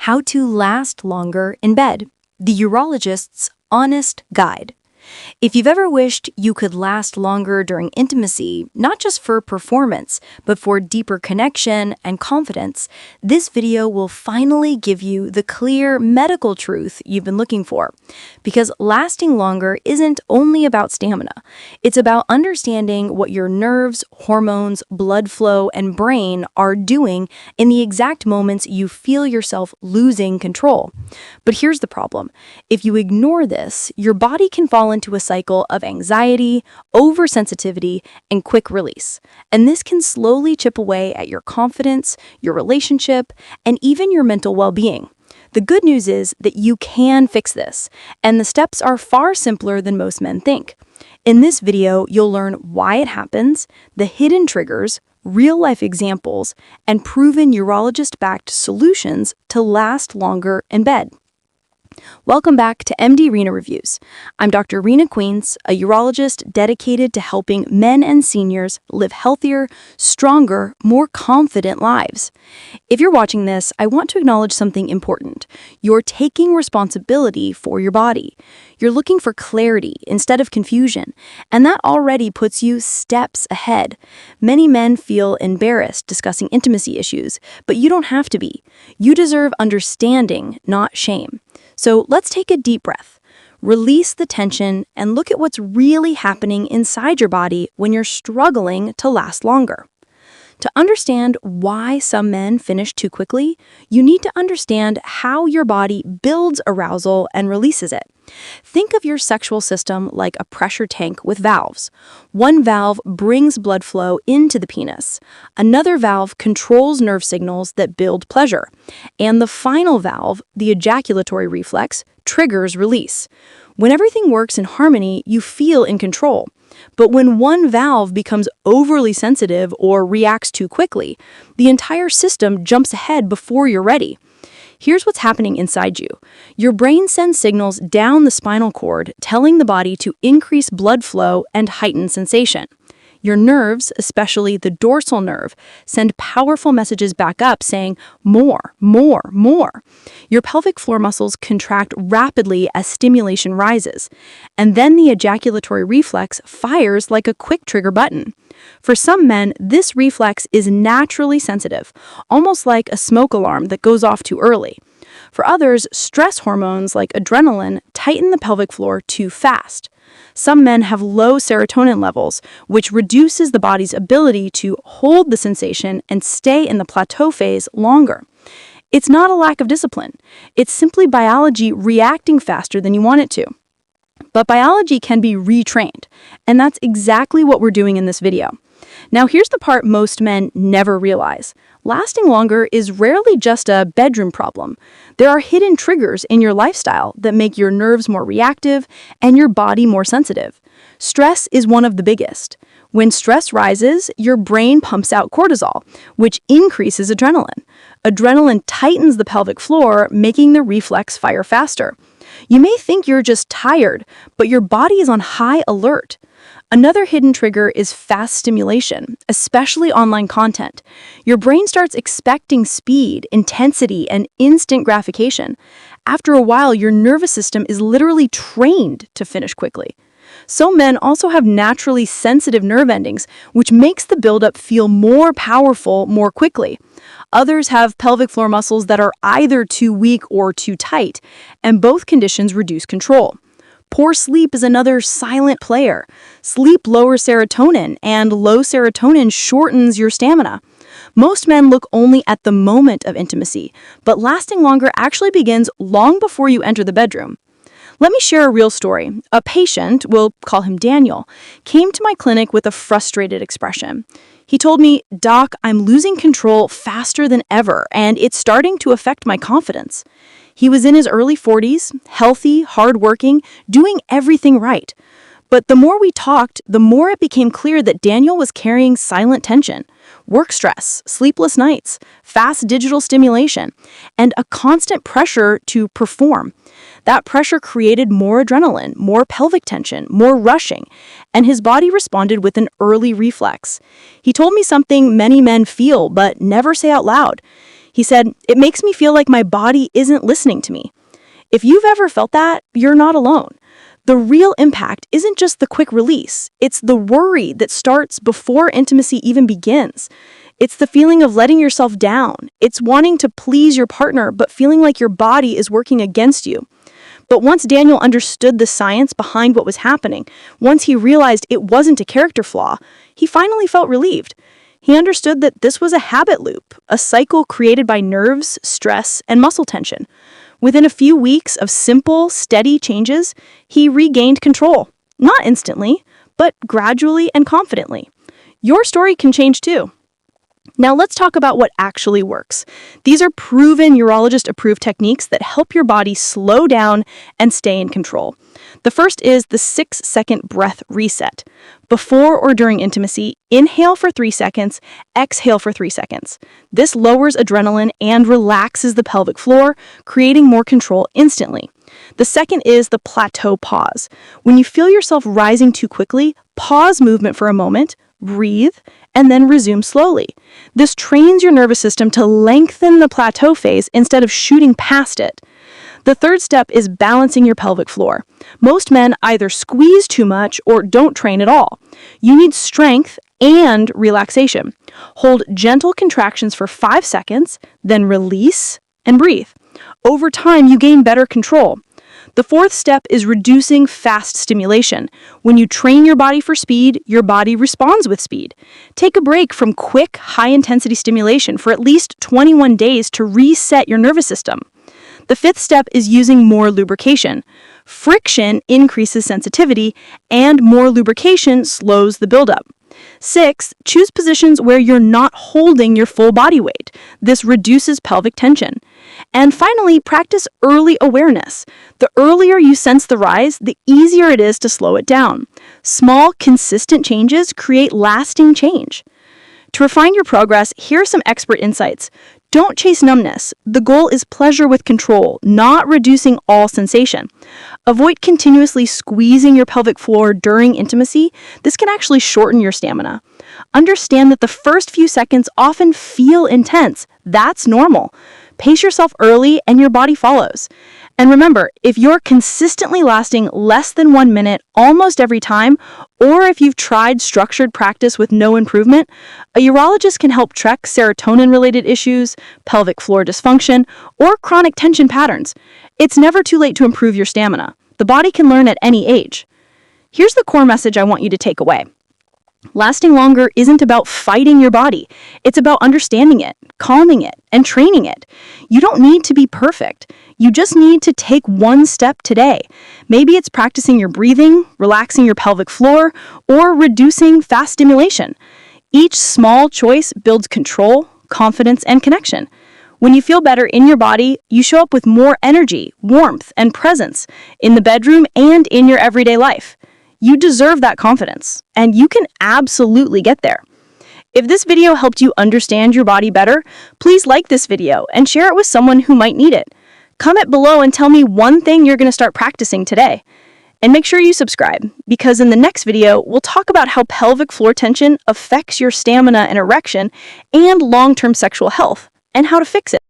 How to Last Longer in Bed, the Urologist's Honest Guide. If you've ever wished you could last longer during intimacy, not just for performance, but for deeper connection and confidence, this video will finally give you the clear medical truth you've been looking for. Because lasting longer isn't only about stamina. It's about understanding what your nerves, hormones, blood flow, and brain are doing in the exact moments you feel yourself losing control. But here's the problem. If you ignore this, your body can fall into a cycle of anxiety, oversensitivity, and quick release. And this can slowly chip away at your confidence, your relationship, and even your mental well-being. The good news is that you can fix this, and the steps are far simpler than most men think. In this video, you'll learn why it happens, the hidden triggers, real-life examples, and proven urologist-backed solutions to last longer in bed. Welcome back to MD Rena Reviews. I'm Dr. Rena Queens, a urologist dedicated to helping men and seniors live healthier, stronger, more confident lives. If you're watching this, I want to acknowledge something important. You're taking responsibility for your body. You're looking for clarity instead of confusion, and that already puts you steps ahead. Many men feel embarrassed discussing intimacy issues, but you don't have to be. You deserve understanding, not shame. So let's take a deep breath, release the tension, and look at what's really happening inside your body when you're struggling to last longer. To understand why some men finish too quickly, you need to understand how your body builds arousal and releases it. Think of your sexual system like a pressure tank with valves. One valve brings blood flow into the penis. Another valve controls nerve signals that build pleasure. And the final valve, the ejaculatory reflex, triggers release. When everything works in harmony, you feel in control. But when one valve becomes overly sensitive or reacts too quickly, the entire system jumps ahead before you're ready. Here's what's happening inside you. Your brain sends signals down the spinal cord, telling the body to increase blood flow and heighten sensation. Your nerves, especially the dorsal nerve, send powerful messages back up saying, more, more, more. Your pelvic floor muscles contract rapidly as stimulation rises. And then the ejaculatory reflex fires like a quick trigger button. For some men, this reflex is naturally sensitive, almost like a smoke alarm that goes off too early. For others, stress hormones like adrenaline tighten the pelvic floor too fast. Some men have low serotonin levels, which reduces the body's ability to hold the sensation and stay in the plateau phase longer. It's not a lack of discipline. It's simply biology reacting faster than you want it to. But biology can be retrained, and that's exactly what we're doing in this video. Now, here's the part most men never realize. Lasting longer is rarely just a bedroom problem. There are hidden triggers in your lifestyle that make your nerves more reactive and your body more sensitive. Stress is one of the biggest. When stress rises, your brain pumps out cortisol, which increases adrenaline. Adrenaline tightens the pelvic floor, making the reflex fire faster. You may think you're just tired, but your body is on high alert. Another hidden trigger is fast stimulation, especially online content. Your brain starts expecting speed, intensity, and instant gratification. After a while, your nervous system is literally trained to finish quickly. Some men also have naturally sensitive nerve endings, which makes the buildup feel more powerful more quickly. Others have pelvic floor muscles that are either too weak or too tight, and both conditions reduce control. Poor sleep is another silent player. Sleep lowers serotonin, and low serotonin shortens your stamina. Most men look only at the moment of intimacy, but lasting longer actually begins long before you enter the bedroom. Let me share a real story. A patient, we'll call him Daniel, came to my clinic with a frustrated expression. He told me, "Doc, I'm losing control faster than ever, and it's starting to affect my confidence." He was in his early 40s, healthy, hardworking, doing everything right. But the more we talked, the more it became clear that Daniel was carrying silent tension, work stress, sleepless nights, fast digital stimulation, and a constant pressure to perform. That pressure created more adrenaline, more pelvic tension, more rushing, and his body responded with an early reflex. He told me something many men feel but never say out loud. He said, "It makes me feel like my body isn't listening to me." If you've ever felt that, you're not alone. The real impact isn't just the quick release, it's the worry that starts before intimacy even begins. It's the feeling of letting yourself down. It's wanting to please your partner, but feeling like your body is working against you. But once Daniel understood the science behind what was happening, once he realized it wasn't a character flaw, he finally felt relieved. He understood that this was a habit loop, a cycle created by nerves, stress, and muscle tension. Within a few weeks of simple, steady changes, he regained control. Not instantly, but gradually and confidently. Your story can change too. Now let's talk about what actually works. These are proven urologist-approved techniques that help your body slow down and stay in control. The first is the 6-second breath reset. Before or during intimacy, inhale for 3 seconds, exhale for 3 seconds. This lowers adrenaline and relaxes the pelvic floor, creating more control instantly. The second is the plateau pause. When you feel yourself rising too quickly, pause movement for a moment, breathe, and then resume slowly. This trains your nervous system to lengthen the plateau phase instead of shooting past it. The third step is balancing your pelvic floor. Most men either squeeze too much or don't train at all. You need strength and relaxation. Hold gentle contractions for 5 seconds, then release and breathe. Over time, you gain better control. The fourth step is reducing fast stimulation. When you train your body for speed, your body responds with speed. Take a break from quick, high-intensity stimulation for at least 21 days to reset your nervous system. The fifth step is using more lubrication. Friction increases sensitivity, and more lubrication slows the buildup. 6, choose positions where you're not holding your full body weight. This reduces pelvic tension. And finally, practice early awareness. The earlier you sense the rise, the easier it is to slow it down. Small, consistent changes create lasting change. To refine your progress, here are some expert insights. Don't chase numbness. The goal is pleasure with control, not reducing all sensation. Avoid continuously squeezing your pelvic floor during intimacy. This can actually shorten your stamina. Understand that the first few seconds often feel intense. That's normal. Pace yourself early and your body follows. And remember, if you're consistently lasting less than 1 minute almost every time, or if you've tried structured practice with no improvement, a urologist can help track serotonin-related issues, pelvic floor dysfunction, or chronic tension patterns. It's never too late to improve your stamina. The body can learn at any age. Here's the core message I want you to take away. Lasting longer isn't about fighting your body. It's about understanding it, calming it, and training it. You don't need to be perfect. You just need to take one step today. Maybe it's practicing your breathing, relaxing your pelvic floor, or reducing fast stimulation. Each small choice builds control, confidence, and connection. When you feel better in your body, you show up with more energy, warmth, and presence in the bedroom and in your everyday life. You deserve that confidence, and you can absolutely get there. If this video helped you understand your body better, please like this video and share it with someone who might need it. Comment below and tell me one thing you're going to start practicing today. And make sure you subscribe, because in the next video, we'll talk about how pelvic floor tension affects your stamina and erection and long-term sexual health, and how to fix it.